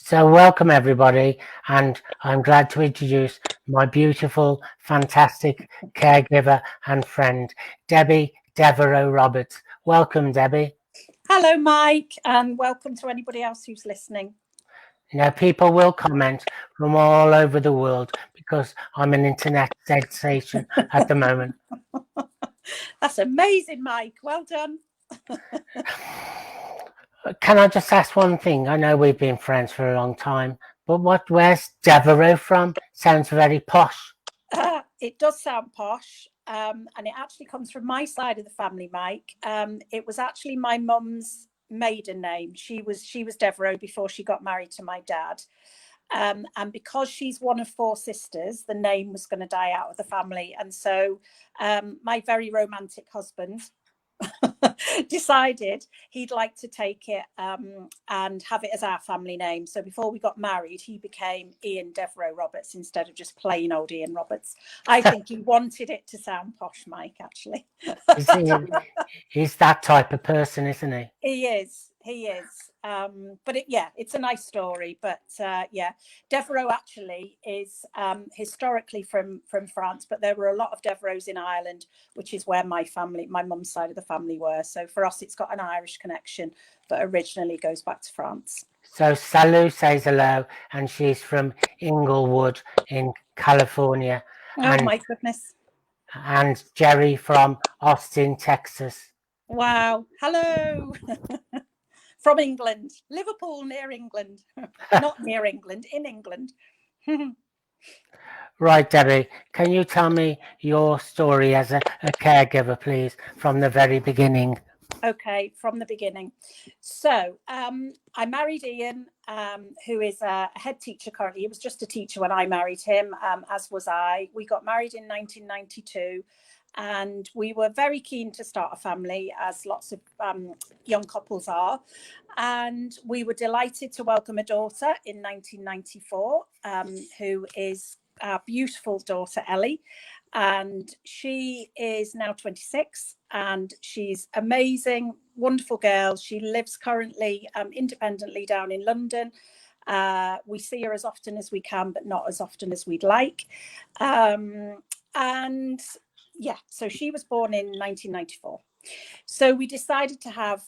So welcome everybody, and I'm glad to introduce my beautiful, fantastic caregiver and friend, Debbie Devereux-Roberts. Welcome, Debbie. Hello, Mike, and welcome to anybody else who's listening. Now, people will comment from all over the world because I'm an internet sensation at the moment. That's amazing, Mike. Well done. Can I just ask one thing? I know we've been friends for a long time, but where's Devereux from? Sounds very posh. It does sound posh, and it actually comes from my side of the family, Mike. It was actually my mum's maiden name. She was Devereux before she got married to my dad. And because she's one of four sisters, the name was going to die out of the family. And so my very romantic husband decided he'd like to take it and have it as our family name. So before we got married, he became Ian Devereux-Roberts instead of just plain old Ian Roberts. I think he wanted it to sound posh, Mike, actually. He's that type of person, isn't he? He is. But it's a nice story. But Devereux actually is historically from France, but there were a lot of Devereux in Ireland, which is where my mum's side of the family were. So for us, it's got an Irish connection, but originally goes back to France. So Salu says hello, and she's from Inglewood in California. Oh, my goodness. And Jerry from Austin, Texas. Wow. Hello. From England, Liverpool, near England. Not near England, in England. Right, Debbie, can you tell me your story as a caregiver, please, from the very beginning? Okay, from the beginning. So I married Ian, who is a head teacher currently. He was just a teacher when I married him, as was I. We got married in 1992. And we were very keen to start a family, as lots of young couples are. And we were delighted to welcome a daughter in 1994, who is our beautiful daughter, Ellie. And she is now 26 and she's amazing, wonderful girl. She lives currently independently down in London. We see her as often as we can, but not as often as we'd like. So she was born in 1994. So we decided to have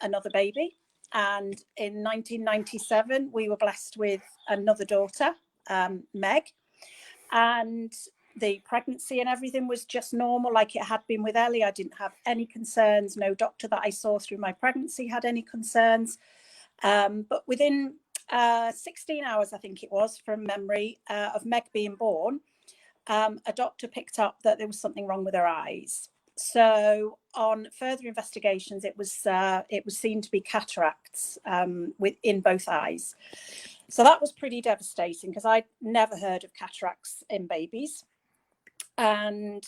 another baby. And in 1997, we were blessed with another daughter, Meg. And the pregnancy and everything was just normal, like it had been with Ellie. I didn't have any concerns. No doctor that I saw through my pregnancy had any concerns. But within 16 hours, I think it was, from memory, of Meg being born, a doctor picked up that there was something wrong with her eyes. So on further investigations, it was seen to be cataracts in both eyes. So that was pretty devastating because I'd never heard of cataracts in babies. And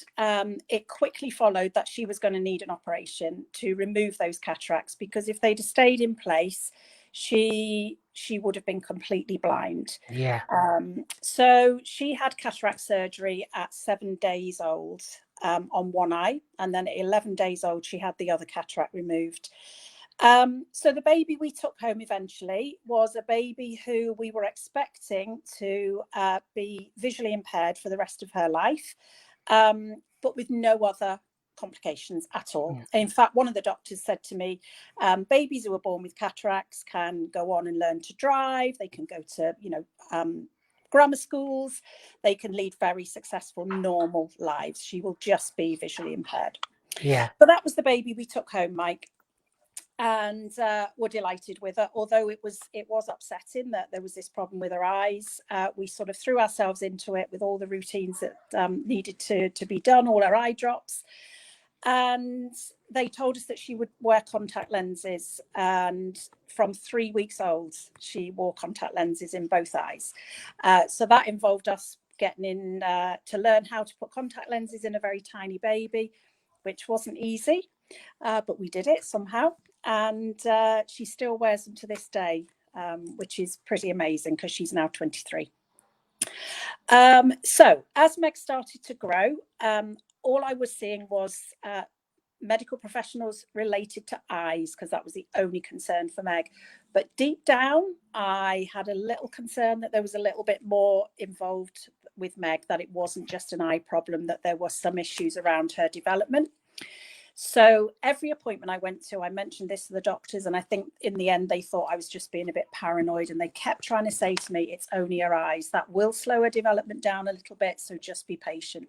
it quickly followed that she was going to need an operation to remove those cataracts, because if they'd have stayed in place, she would have been completely blind. Yeah. So she had cataract surgery at 7 days old on one eye, and then at 11 days old she had the other cataract removed. So the baby we took home eventually was a baby who we were expecting to be visually impaired for the rest of her life, but with no other complications at all. In fact, one of the doctors said to me, babies who are born with cataracts can go on and learn to drive. They can go to, grammar schools. They can lead very successful, normal lives. She will just be visually impaired. Yeah. But that was the baby we took home, Mike. And were delighted with her, although it was upsetting that there was this problem with her eyes. We sort of threw ourselves into it with all the routines that needed to be done, all her eye drops. And they told us that she would wear contact lenses. And from 3 weeks old, she wore contact lenses in both eyes. So that involved us getting in to learn how to put contact lenses in a very tiny baby, which wasn't easy, but we did it somehow. And she still wears them to this day, which is pretty amazing because she's now 23. So as Meg started to grow, all I was seeing was medical professionals related to eyes, because that was the only concern for Meg. But deep down, I had a little concern that there was a little bit more involved with Meg, that it wasn't just an eye problem, that there were some issues around her development. So every appointment I went to, I mentioned this to the doctors, and I think in the end they thought I was just being a bit paranoid, and they kept trying to say to me, it's only her eyes. That will slow her development down a little bit, so just be patient.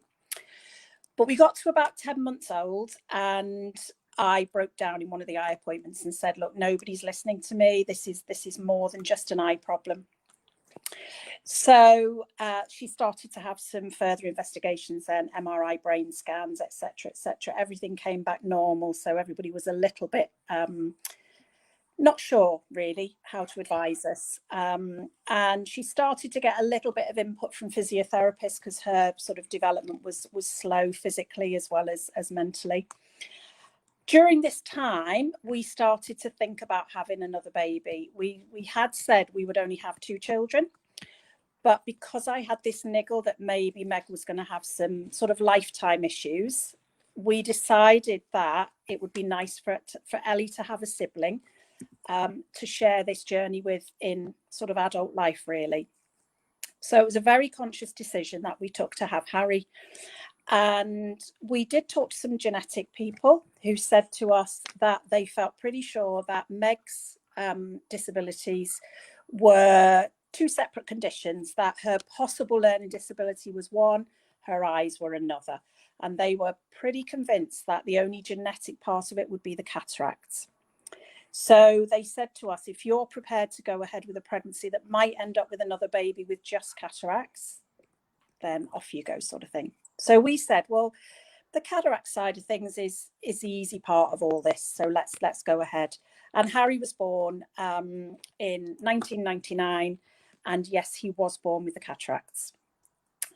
But we got to about 10 months old, and I broke down in one of the eye appointments and said, look, nobody's listening to me. This is more than just an eye problem. So she started to have some further investigations and MRI brain scans, etc., etc. Everything came back normal. So everybody was a little bit not sure really how to advise us. And she started to get a little bit of input from physiotherapists, because her sort of development was slow physically as well as mentally. During this time, we started to think about having another baby. We had said we would only have 2 children. But because I had this niggle that maybe Meg was going to have some sort of lifetime issues, we decided that it would be nice for Ellie to have a sibling to share this journey with in sort of adult life, really. So it was a very conscious decision that we took to have Harry. And we did talk to some genetic people who said to us that they felt pretty sure that Meg's disabilities were 2 separate conditions, that her possible learning disability was one, her eyes were another. And they were pretty convinced that the only genetic part of it would be the cataracts. So they said to us, if you're prepared to go ahead with a pregnancy that might end up with another baby with just cataracts, then off you go, sort of thing. So we said, well, the cataract side of things is the easy part of all this. So let's go ahead. And Harry was born in 1999. And yes, he was born with the cataracts.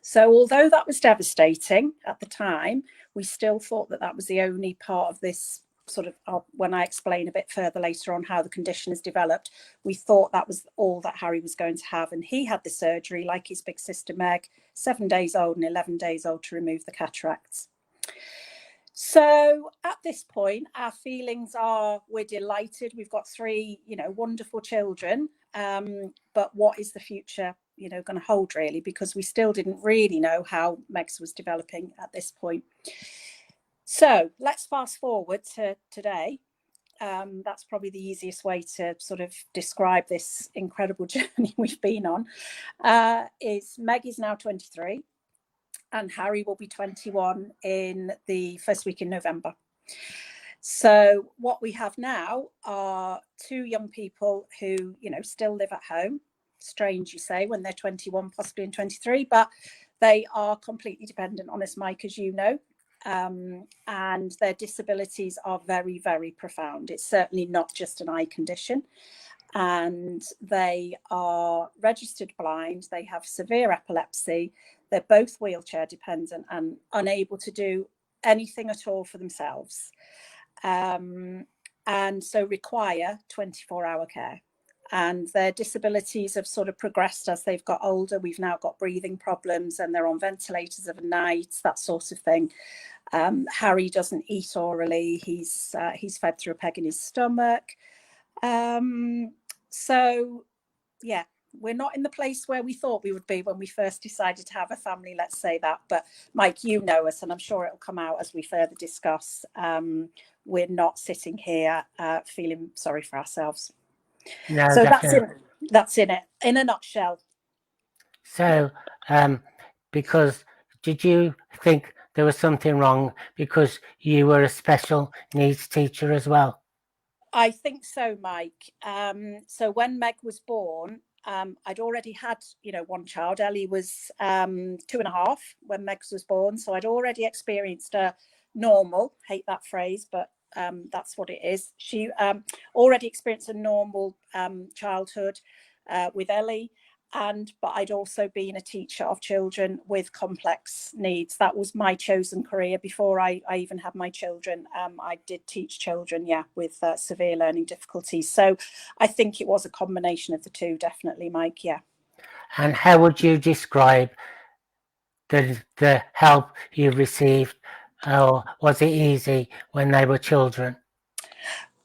So although that was devastating at the time, we still thought that was the only part of this sort of, when I explain a bit further later on how the condition has developed, we thought that was all that Harry was going to have. And he had the surgery, like his big sister Meg, 7 days old and 11 days old, to remove the cataracts. So at this point, our feelings are, we're delighted. We've got 3, wonderful children. But what is the future, going to hold, really? Because we still didn't really know how Meg's was developing at this point. So let's fast forward to today. That's probably the easiest way to sort of describe this incredible journey we've been on. Is Meg is now 23. And Harry will be 21 in the first week in November. So what we have now are 2 young people who, still live at home. Strange, you say, when they're 21, possibly in 23, but they are completely dependent on us, Mike, as you know. And their disabilities are very, very profound. It's certainly not just an eye condition. And they are registered blind. They have severe epilepsy. They're both wheelchair dependent and unable to do anything at all for themselves. And so require 24-hour care. And their disabilities have sort of progressed as they've got older. We've now got breathing problems and they're on ventilators overnight, that sort of thing. Harry doesn't eat orally. He's fed through a peg in his stomach. So, yeah, we're not in the place where we thought we would be when we first decided to have a family, let's say that. But Mike, you know us, and I'm sure it'll come out as we further discuss. We're not sitting here feeling sorry for ourselves. No, so definitely. that's in it, in a nutshell. So, because did you think there was something wrong because you were a special needs teacher as well? I think so, Mike. So when Meg was born, I'd already had, 1 child. Ellie was 2.5 when Meg was born. So I'd already experienced a normal, hate that phrase, but that's what it is. She already experienced a normal childhood with Ellie. But I'd also been a teacher of children with complex needs. That was my chosen career before I even had my children. I did teach children, with severe learning difficulties. So I think it was a combination of the 2, definitely, Mike. Yeah. And how would you describe the help you received or was it easy when they were children?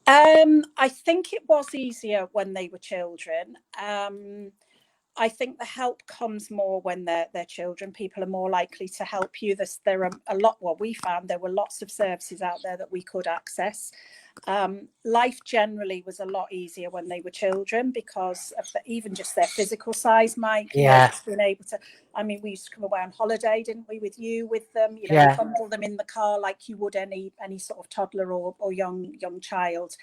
I think it was easier when they were children. I think the help comes more when they're children. People are more likely to help you. There are a lot, well, we found there were lots of services out there that we could access. Life generally was a lot easier when they were children because of even just their physical size, Mike. You know, just being able to, I mean, we used to come away on holiday, didn't we, with them? You know, we bundle them in the car like you would any sort of toddler or young child.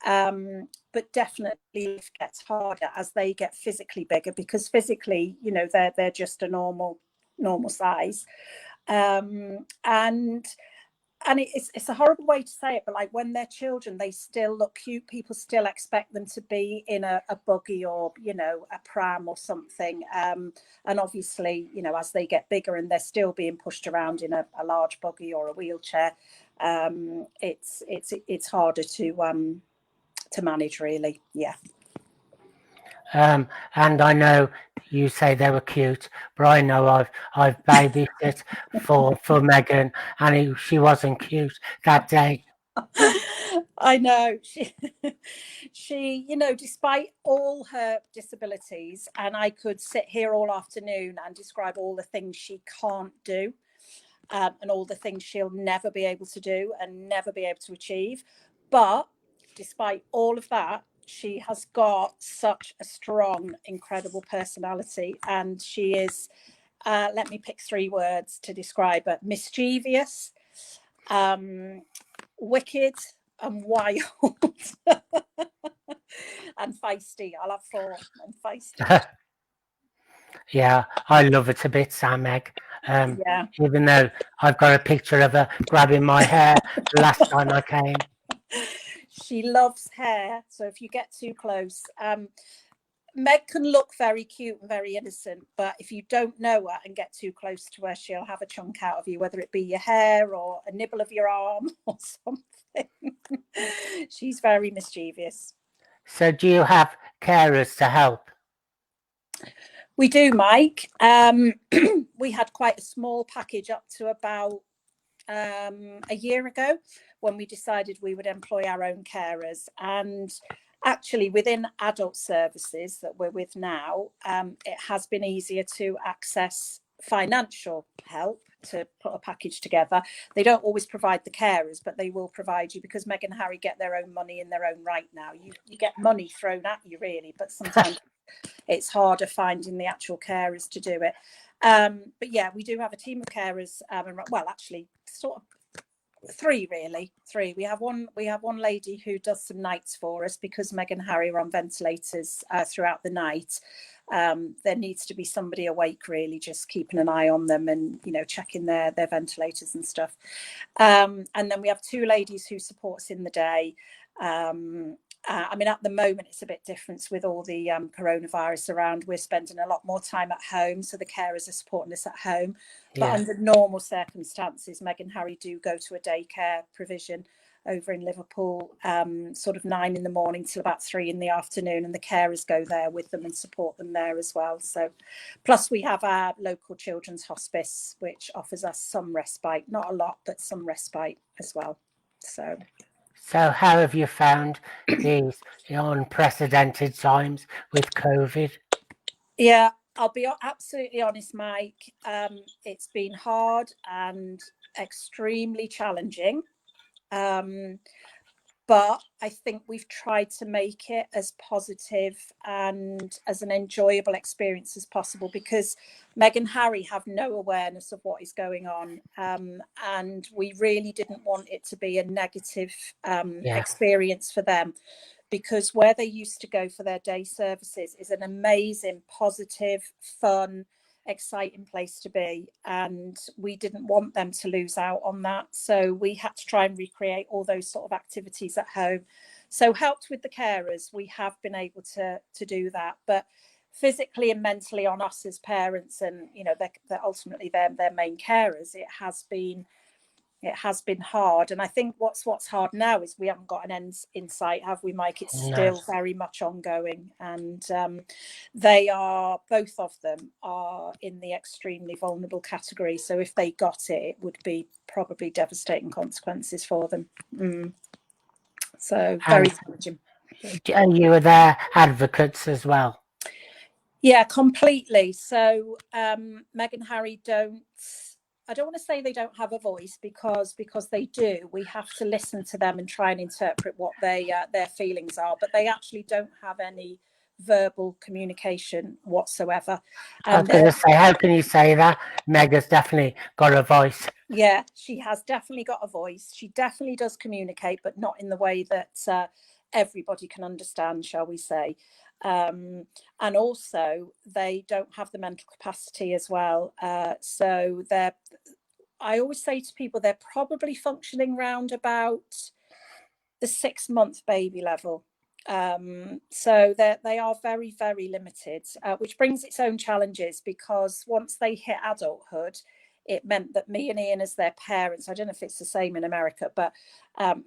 But definitely it gets harder as they get physically bigger, because physically, you know, they're just a normal size. And it's a horrible way to say it, but like when they're children, they still look cute. People still expect them to be in a buggy or, you know, a pram or something. And obviously, you know, as they get bigger and they're still being pushed around in a large buggy or a wheelchair, it's harder to manage, really. Yeah. And I know you say they were cute, but I know I've babysat for Megan, and she wasn't cute that day. I know she, you know, despite all her disabilities, and I could sit here all afternoon and describe all the things she can't do, and all the things she'll never be able to do and never be able to achieve. But despite all of that, she has got such a strong, incredible personality, and she is, let me pick 3 words to describe her: mischievous, wicked, and wild. And feisty. I'll have 4. And feisty. Yeah, I love it a bit, Sam Meg. Yeah. Even though I've got a picture of her grabbing my hair the last time I came. She loves hair, so if you get too close, Meg can look very cute and very innocent, but if you don't know her and get too close to her, she'll have a chunk out of you, whether it be your hair or a nibble of your arm or something. She's very mischievous. So do you have carers to help? We do, Mike. We had quite a small package up to about a year ago, when we decided we would employ our own carers. And actually, within adult services that we're with now, it has been easier to access financial help to put a package together. They don't always provide the carers, but they will provide you, because Meg and Harry get their own money in their own right now. You get money thrown at you, really, but sometimes it's harder finding the actual carers to do it. But yeah, we do have a team of carers. Well, actually, sort of 3, really. 3. We have one lady who does some nights for us, because Meg and Harry are on ventilators throughout the night. There needs to be somebody awake, really, just keeping an eye on them and, you know, checking their ventilators and stuff. And then we have 2 ladies who support us in the day. I mean, at the moment, it's a bit different with all the coronavirus around. We're spending a lot more time at home, so the carers are supporting us at home. But under normal circumstances, Meg and Harry do go to a daycare provision over in Liverpool, sort of 9 in the morning till about 3 in the afternoon, and the carers go there with them and support them there as well. So, plus we have our local children's hospice, which offers us some respite, not a lot, but some respite as well. So how have you found these unprecedented times with COVID? Yeah, I'll be absolutely honest, Mike. It's been hard and extremely challenging. But I think we've tried to make it as positive and as an enjoyable experience as possible, because Meg and Harry have no awareness of what is going on. And we really didn't want it to be a negative experience for them, because where they used to go for their day services is an amazing, positive, fun, exciting place to be, and we didn't want them to lose out on that. So we had to try and recreate all those sort of activities at home. So helped with the carers, we have been able to do that, but physically and mentally on us as parents, and you know, they're ultimately their main carers, it has been It has been hard, and I think what's hard now is we haven't got an end in sight, have we, Mike? It's still very much ongoing, and they are, both of them are in the extremely vulnerable category. So if they got it, it would be probably devastating consequences for them. So very challenging. And you were their advocates as well. Yeah, completely. So Meg and Harry I don't want to say they don't have a voice, because they do. We have to listen to them and try and interpret what their feelings are, but they actually don't have any verbal communication whatsoever. I was going to say, how can you say that? Meg has definitely got a voice. Yeah, she has definitely got a voice. She definitely does communicate, but not in the way that everybody can understand, shall we say. And also they don't have the mental capacity as well. So I always say to people, they're probably functioning round about the 6-month baby level. So they are very, very limited, which brings its own challenges, because once they hit adulthood, it meant that me and Ian as their parents, I don't know if it's the same in America, but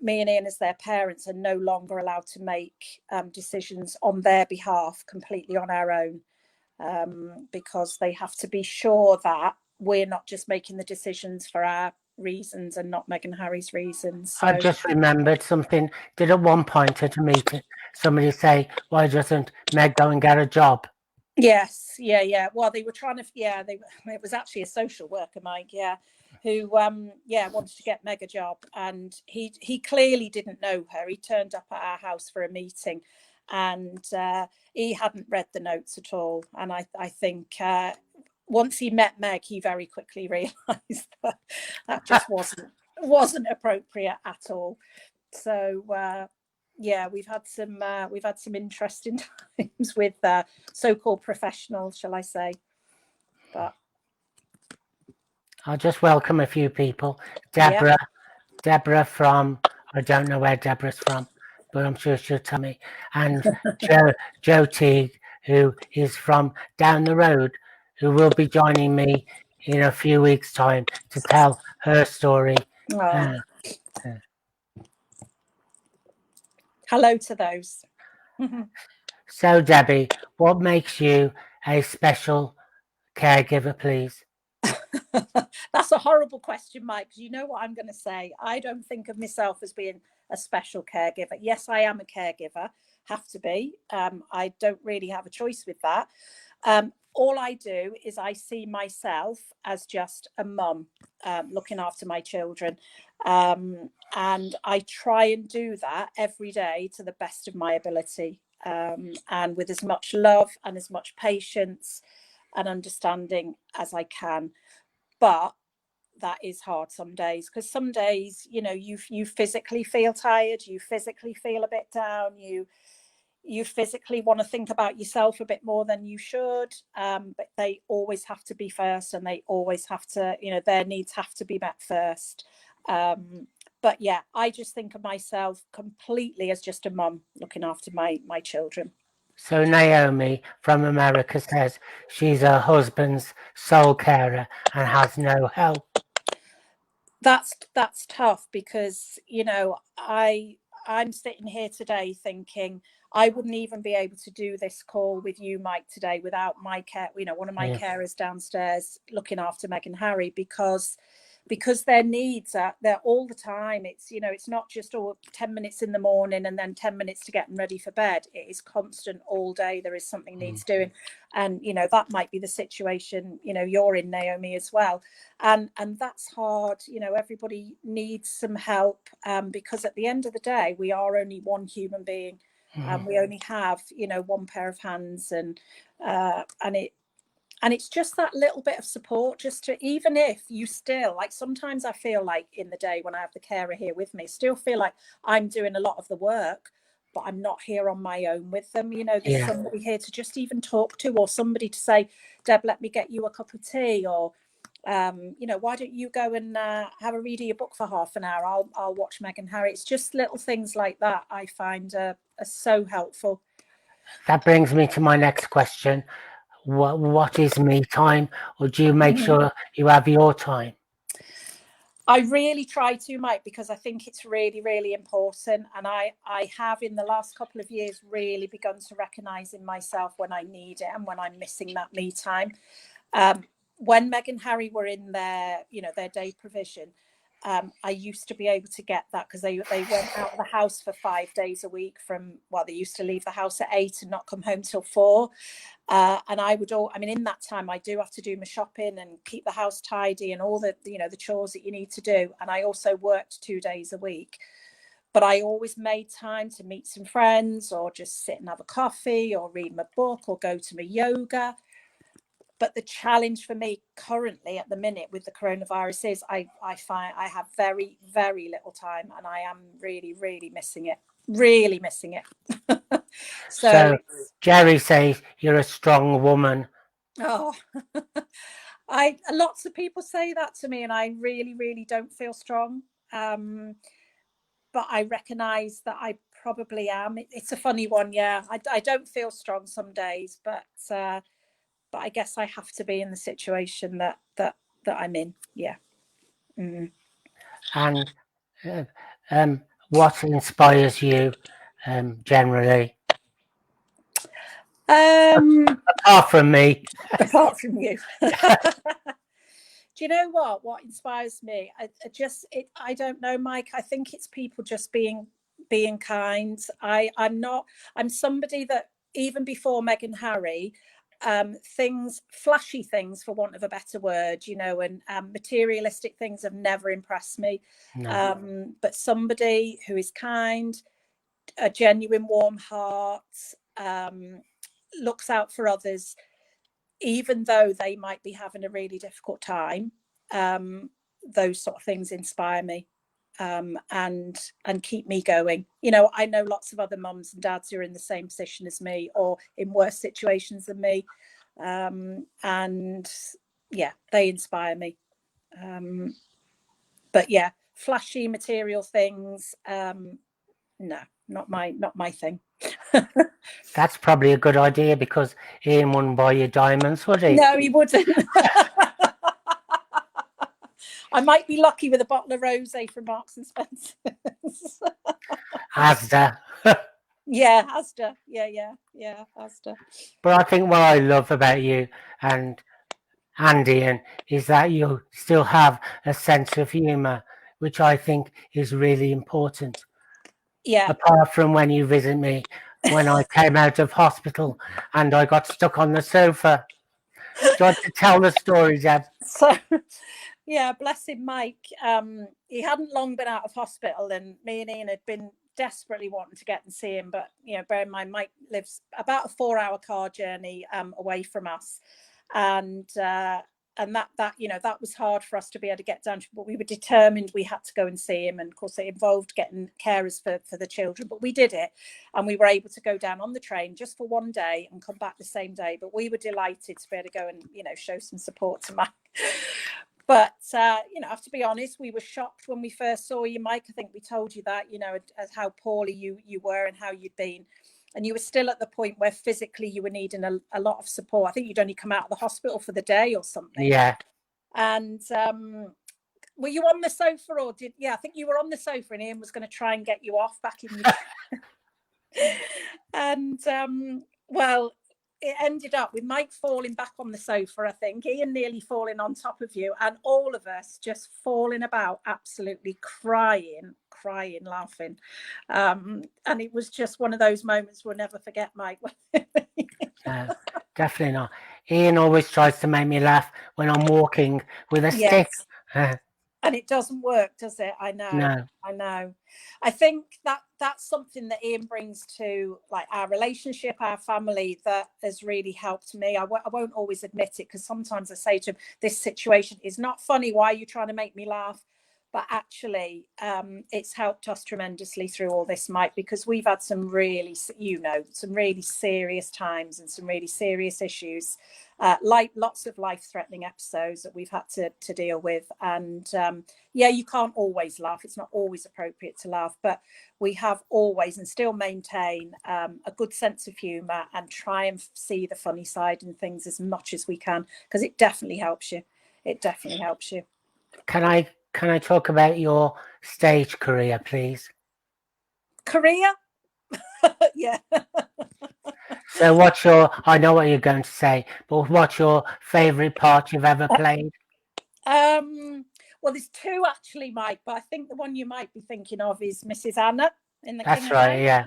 me and Ian as their parents are no longer allowed to make decisions on their behalf completely on our own, because they have to be sure that we're not just making the decisions for our reasons and not Meg and Harry's reasons. So, I just remembered something. Did at one point at a meeting somebody say, why doesn't Meg go and get a job? Yes, yeah. Well, they were trying to, it was actually a social worker, Mike, who wanted to get Meg a job, and he clearly didn't know her. He turned up at our house for a meeting, and he hadn't read the notes at all. And I think once he met Meg, he very quickly realised that just wasn't appropriate at all. So we've had some interesting times with so-called professionals, shall I say? But I'll just welcome a few people. Deborah from, I don't know where Deborah's from, but I'm sure she'll tell me. And Joe Teague, who is from down the road, who will be joining me in a few weeks' time to tell her story. Hello to those. So, Debbie, what makes you a special caregiver, please? That's a horrible question, Mike, because you know what I'm going to say. I don't think of myself as being a special caregiver. Yes, I am a caregiver, have to be. I don't really have a choice with that. All I do is I see myself as just a mum looking after my children. And I try and do that every day to the best of my ability, and with as much love and as much patience and understanding as I can. But that is hard some days, because some days, you physically feel tired, you physically feel a bit down, you physically want to think about yourself a bit more than you should, but they always have to be first, and they always have to, their needs have to be met first. But yeah, I just think of myself completely as just a mum looking after my children. So Naomi from America says she's her husband's sole carer and has no help. That's tough, because I'm sitting here today thinking I wouldn't even be able to do this call with you, Mike, today without my care, one of my carers downstairs looking after Meg and Harry, because their needs are there all the time. It's it's not just 10 minutes in the morning and then 10 minutes to get them ready for bed. It is constant all day. There is something needs doing, and that might be the situation you're in, Naomi, as well, and that's hard. Everybody needs some help, because at the end of the day we are only one human being, and we only have one pair of hands, and it's just that little bit of support, just to, even if you still, like, sometimes I feel like in the day when I have the carer here with me, still feel like I'm doing a lot of the work, but I'm not here on my own with them. There's somebody here to just even talk to, or somebody to say, Deb, let me get you a cup of tea, or why don't you go and have a read of your book for half an hour? I'll watch Meg and Harry. It's just little things like that I find are so helpful. That brings me to my next question. What is me time, or do you make sure you have your time? I really try to, Mike, because I think it's really, really important. And I have in the last couple of years really begun to recognise in myself when I need it and when I'm missing that me time. When Meg and Harry were in their, their day provision, I used to be able to get that because they went out of the house for 5 days a week they used to leave the house at 8 and not come home till 4. And in that time I do have to do my shopping and keep the house tidy and all the chores that you need to do. And I also worked 2 days a week, but I always made time to meet some friends or just sit and have a coffee or read my book or go to my yoga. But the challenge for me currently at the minute with the coronavirus is I find I have very, very little time and I am really, really missing it. Really missing it. So Jerry says you're a strong woman. Oh, lots of people say that to me and I really, really don't feel strong. But I recognise that I probably am. It's a funny one, yeah. I don't feel strong some days, but I guess I have to be in the situation that I'm in. Yeah. Mm. And what inspires you generally? Apart from me. Apart from you. Do you know what inspires me? I don't know, Mike. I think it's people just being kind. I'm somebody that even before Meg and Harry, flashy things, for want of a better word, and materialistic things have never impressed me. No. But somebody who is kind, a genuine warm heart, looks out for others, even though they might be having a really difficult time. Those sort of things inspire me and keep me going. I know lots of other mums and dads who are in the same position as me or in worse situations than me, and yeah, they inspire me. But yeah, flashy material things, no, not my thing. That's probably a good idea because Ian wouldn't buy you diamonds, would he? No, he wouldn't. I might be lucky with a bottle of rosé from Marks and Spencer's. Asda. Yeah, Asda. Yeah, Asda. But I think what I love about you and Ian is that you still have a sense of humour, which I think is really important. Yeah. Apart from when you visit me when I came out of hospital and I got stuck on the sofa. Do you want to tell the story, Deb? So, yeah, bless him, Mike. He hadn't long been out of hospital, and me and Ian had been desperately wanting to get and see him. But bear in mind, Mike lives about a 4-hour car journey away from us, and that was hard for us to be able to get down to. But we were determined we had to go and see him, and of course it involved getting carers for the children. But we did it, and we were able to go down on the train just for one day and come back the same day. But we were delighted to be able to go and show some support to Mike. But I have to be honest, we were shocked when we first saw you, Mike. I think we told you that, as how poorly you were and how you'd been. And you were still at the point where physically you were needing a lot of support. I think you'd only come out of the hospital for the day or something. Yeah. And were you on the sofa or I think you were on the sofa and Ian was going to try and get you off back in your... And well, it ended up with Mike falling back on the sofa, I think, Ian nearly falling on top of you, and all of us just falling about, absolutely crying, laughing. And it was just one of those moments we'll never forget, Mike. Definitely not. Ian always tries to make me laugh when I'm walking with a stick. And it doesn't work, does it? I know. No. I know. I think that's something that Ian brings to our relationship, our family, that has really helped me. I won't always admit it because sometimes I say to him, this situation is not funny. Why are you trying to make me laugh? But actually, it's helped us tremendously through all this, Mike, because we've had some really serious times and some really serious issues, like lots of life-threatening episodes that we've had to deal with. And you can't always laugh. It's not always appropriate to laugh, but we have always and still maintain a good sense of humour and try and see the funny side in things as much as we can, because it definitely helps you. It definitely helps you. Can I can I talk about your stage career, please? Career? Yeah. So I know what you're going to say, but what's your favourite part you've ever played? Well, there's two actually, Mike, but I think the one you might be thinking of is Mrs. Anna in The King That's and right, Harry. yeah.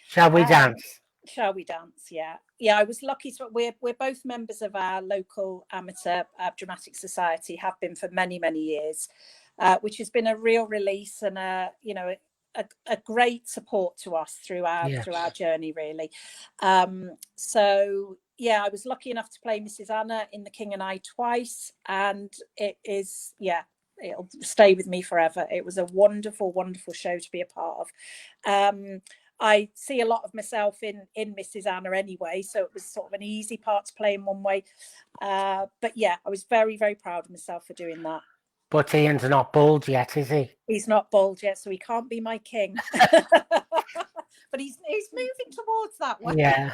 Shall we dance? Shall we dance? Yeah, yeah. I was lucky. So we're both members of our local amateur dramatic society. Have been for many years, which has been a real release and a great support to us through our journey, really. So yeah, I was lucky enough to play Mrs. Anna in The King and I twice, and it is it'll stay with me forever. It was a wonderful show to be a part of. I see a lot of myself in Mrs. Anna anyway, so it was sort of an easy part to play in one way. But yeah, I was very proud of myself for doing that. But Ian's not bald yet, is he? He's not bald yet, so he can't be my king. But he's moving towards that way. Yeah.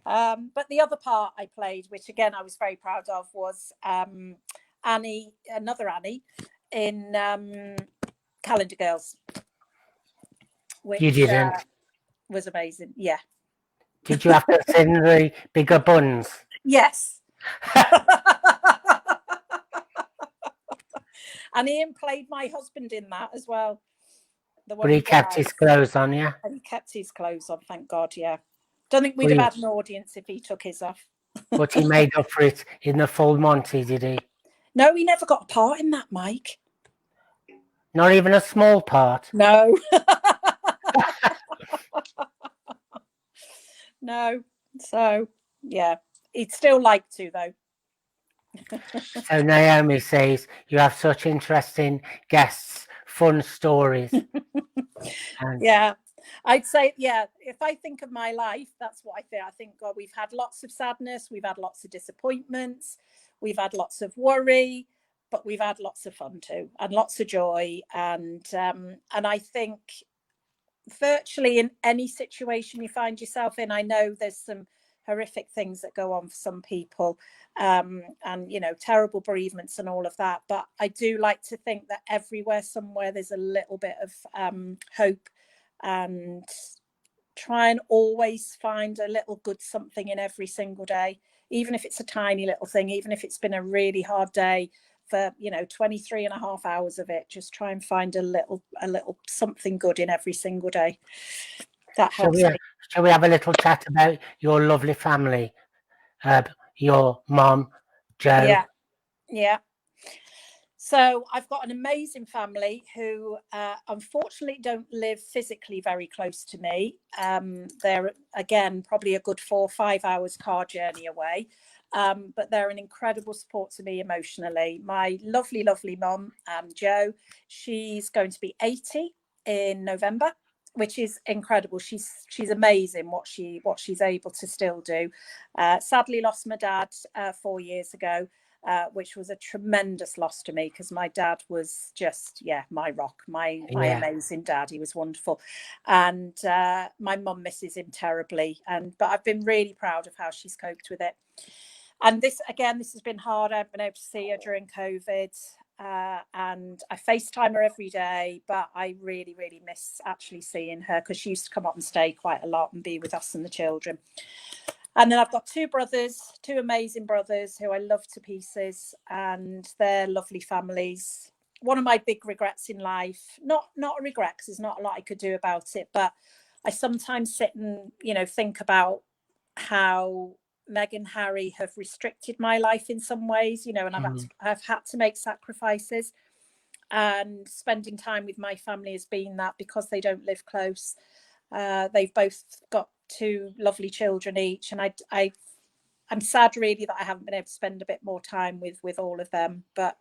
But the other part I played, which again I was very proud of, was Annie, another Annie, in Calendar Girls. Which, you didn't. Was amazing. Yeah. Did you have to sing the bigger buns? Yes. And Ian played my husband in that as well. But he kept his clothes on, yeah? And he kept his clothes on, thank God, yeah. Don't think we'd have had an audience if he took his off. But he made up for it in the full Monty, did he? No, he never got a part in that, Mike. Not even a small part? No. No. So, yeah. He'd still like to, though. So Naomi says, you have such interesting guests, fun stories. Yeah. I'd say, yeah, if I think of my life, that's what I think. I think, God, we've had lots of sadness. We've had lots of disappointments. We've had lots of worry, but we've had lots of fun too, and lots of joy. And I think virtually in any situation you find yourself in, I know there's some horrific things that go on for some people, and terrible bereavements and all of that, but I do like to think that everywhere, somewhere, there's a little bit of hope, and try and always find a little good something in every single day, even if it's a tiny little thing, even if it's been a really hard day for 23 and a half hours of it. Just try and find a little something good in every single day. That helps me. Shall we have a little chat about your lovely family? Your mom, Jo. Yeah. So I've got an amazing family who unfortunately don't live physically very close to me. They're, again, probably a good 4 or 5 hours car journey away. But they're an incredible support to me emotionally. My lovely mum, Jo, she's going to be 80 in November, which is incredible. She's amazing what she's able to still do. Sadly lost my dad 4 years ago, which was a tremendous loss to me, because my dad was just my rock, my amazing dad. He was wonderful, and my mum misses him terribly. But I've been really proud of how she's coped with it. And this has been hard. I've been able to see her during COVID, and I FaceTime her every day, but I really miss actually seeing her, because she used to come up and stay quite a lot and be with us and the children. And then I've got 2 brothers, 2 amazing brothers who I love to pieces, and they're lovely families. One of my big regrets in life, not a regret, because there's not a lot I could do about it, but I sometimes sit and think about how Meg and Harry have restricted my life in some ways, and I've had to make sacrifices, and spending time with my family has been that, because they don't live close. They've both got 2 lovely children each, and I'm sad really that I haven't been able to spend a bit more time with all of them, but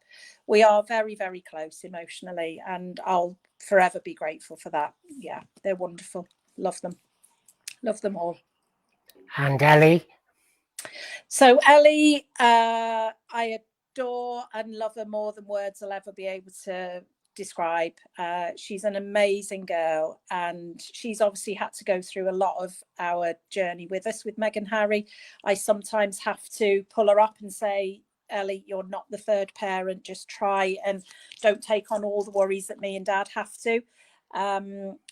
we are very close emotionally, and I'll forever be grateful for that. Yeah, they're wonderful. Love them all. And Ellie? So Ellie, I adore and love her more than words will ever be able to describe. She's an amazing girl, and she's obviously had to go through a lot of our journey with us with Meg and Harry. I sometimes have to pull her up and say, Ellie, you're not the third parent. Just try and don't take on all the worries that me and Dad have to.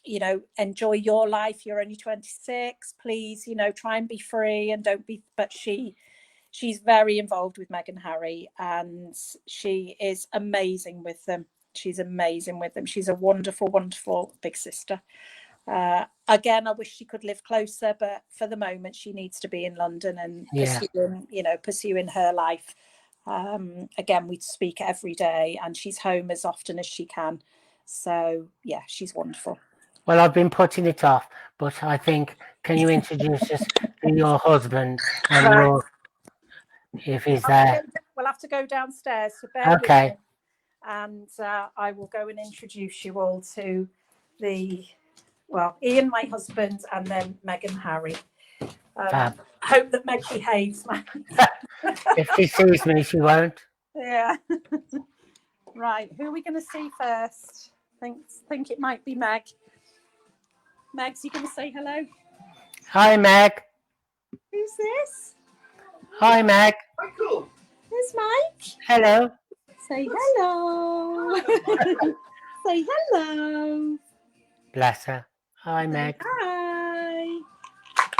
You know, enjoy your life. You're only 26. Please, you know, try and be free and don't be. But she's very involved with Meg and Harry, and she is amazing with them. She's amazing with them. She's a wonderful, wonderful big sister. Again, I wish she could live closer, but for the moment she needs to be in London and pursuing her life. Again, we speak every day and she's home as often as she can. So yeah, she's wonderful. Well, I've been putting it off, but I think, can you introduce us to your husband and your, if he's there? We'll have to go downstairs. So bear with me, and I will go and introduce you all to Ian, my husband, and then Meg and Harry. Hope that Meg behaves. If she sees me, she won't. Yeah. Right. Who are we going to see first? Think it might be Meg. Meg, you going to say hello? Hi, Meg. Who's this? Hi, Meg. Michael. There's Mike. Hello. Say hello. Say hello. Bless her. Hi, Meg. Hi.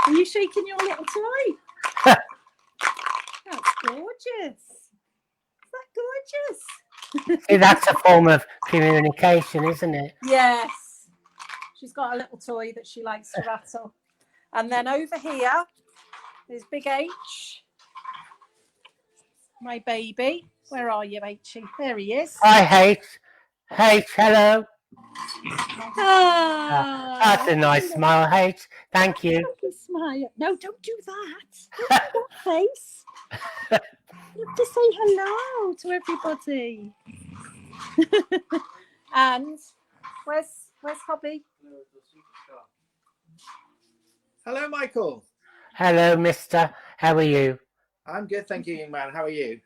Are you shaking your little toy? That's gorgeous. Is that gorgeous? See, that's a form of communication, isn't it? Yes. She's got a little toy that she likes to rattle. And then over here is Big H, my baby. Where are you, H? There he is. Hi, H. H, hello. Ah, That's a nice smile, H. Thank you. Smile. No, don't do that. Don't do that face. You have to say hello to everybody. And where's Hobby? Hello, Michael. Hello, mister. How are you? I'm good, thank you, young man. How are you?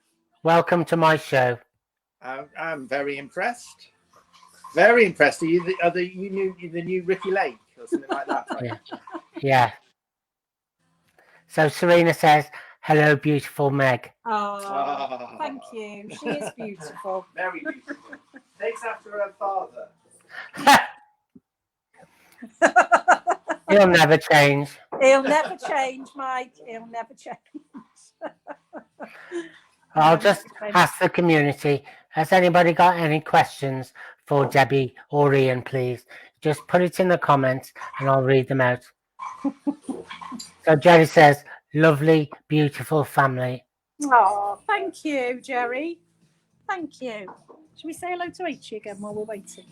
Welcome to my show. I'm very impressed. Very impressed. Are you the new Ricky Lake or something like that? Yeah. Yeah. So Serena says, hello, beautiful Meg. Oh, thank you. She is beautiful. Very beautiful. Takes after her father. He'll never change. He'll never change, Mike. He'll never change. I'll just ask the community, has anybody got any questions for Debbie or Ian, please? Just put it in the comments and I'll read them out. So Jerry says, lovely, beautiful family. Oh, thank you, Jerry. Thank you. Should we say hello to H again while we're waiting?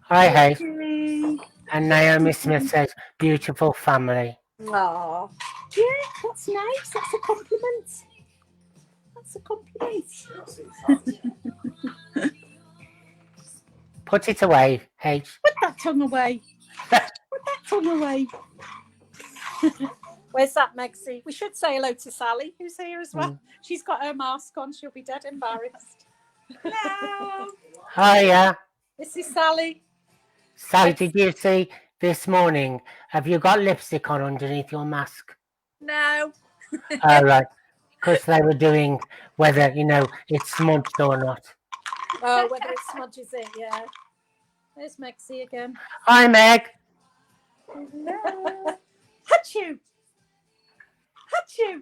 Hi, hey. Hey. And Naomi Smith says, beautiful family. Oh, yeah, that's nice. That's a compliment. That's a compliment. Put it away, H. Put that tongue away. Put that tongue away. Where's that, Megsie? We should say hello to Sally, who's here as well. She's got her mask on. She'll be dead embarrassed. Hello. Hiya. This is Sally. Sally, did you see this morning? Have you got lipstick on underneath your mask? No. Oh, right. Because they were doing whether, it's smudged or not. Oh, whether it smudges it, yeah. There's Megsie again. Hi, Meg. Hello. Achoo. Achoo.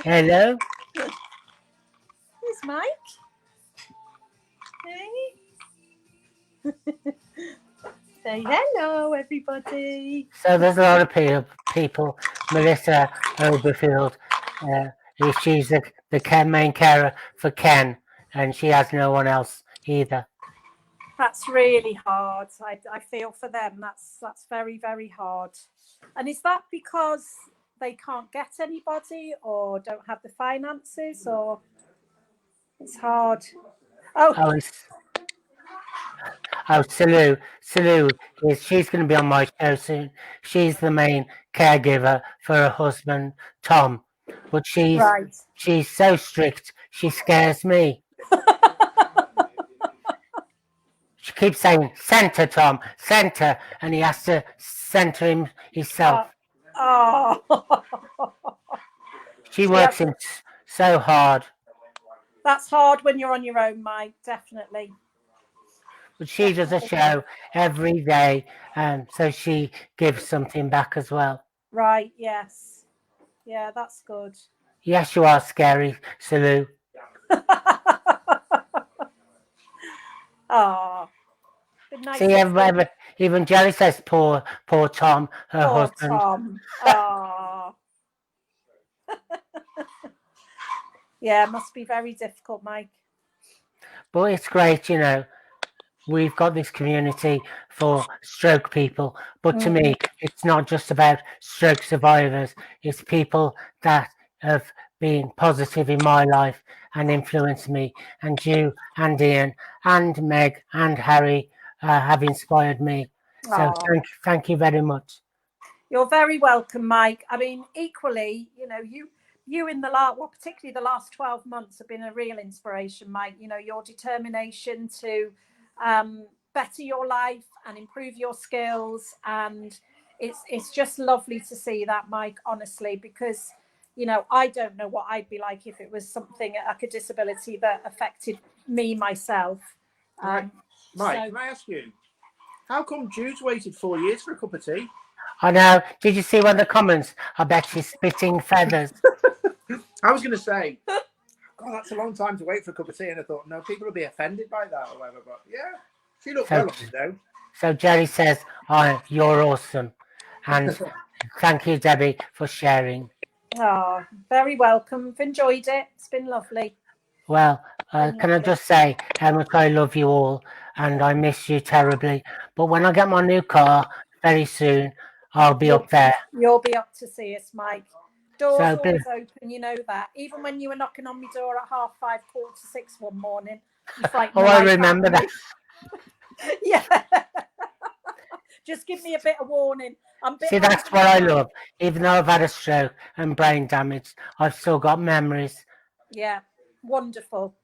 Hello. There's Mike. Hey. Say hello, everybody. So there's a lot of people. Melissa Oberfield, she's the main carer for Ken, and she has no one else either. That's really hard. I feel for them. That's very, very hard. And is that because they can't get anybody or don't have the finances, or it's hard? Oh, Salou she's going to be on my show soon. She's the main caregiver for her husband Tom, but she's so strict she scares me. She keeps saying centre Tom, centre, and he has to centre himself. Oh. She works in So hard. That's hard when you're on your own, Mike, definitely. But she does a show every day, so she gives something back as well. Right, yes. Yeah, that's good. Yes, you are scary, Sulu. Oh, nice. See, even Jerry says, poor Tom, her Poor husband. Tom. Oh. Yeah, it must be very difficult, Mike. But it's great, you know. We've got this community for stroke people, but to me, it's not just about stroke survivors. It's people that have been positive in my life and influenced me, and you and Ian and Meg and Harry have inspired me. So thank you very much. You're very welcome, Mike. I mean, equally, you know, you in the last, well, particularly the last 12 months have been a real inspiration, Mike. You know, your determination to better your life and improve your skills. And it's just lovely to see that, Mike, honestly, because, you know, I don't know what I'd be like if it was something like a disability that affected me myself. Mike, can I ask you, how come Jude's waited 4 years for a cup of tea? I know. Did you see one of the comments? I bet she's spitting feathers. I was going to say, God, that's a long time to wait for a cup of tea. And I thought, no, people will be offended by that or whatever. But yeah, she looked well on it though. So Jerry says, oh, you're awesome. And thank you, Debbie, for sharing. Oh, very welcome. I've enjoyed it. It's been lovely. Well, can I just say how much I love you all and I miss you terribly. But when I get my new car very soon, I'll be up there. You'll be up to see us, Mike. Doors So, always open, you know that. Even when you were knocking on my door at 5:30, 5:45 one morning, you frightened oh, the I life remember out of that. me. Yeah. Just give me a bit of warning. See, that's what I love. Even though I've had a stroke and brain damage, I've still got memories. Yeah, wonderful.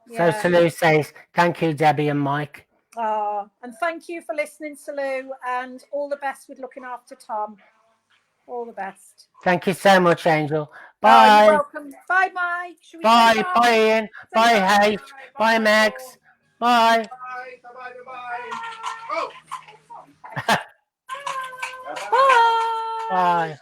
So Salou says, thank you, Debbie and Mike. And thank you for listening, Salou, and all the best with looking after Tom. All the best. Thank you so much, Angel. Bye. You're welcome. Bye, Mike. Bye. Bye, Ian. Bye, H. Bye, Max. Bye. Bye. Bye. Bye. Oh. Bye. Bye.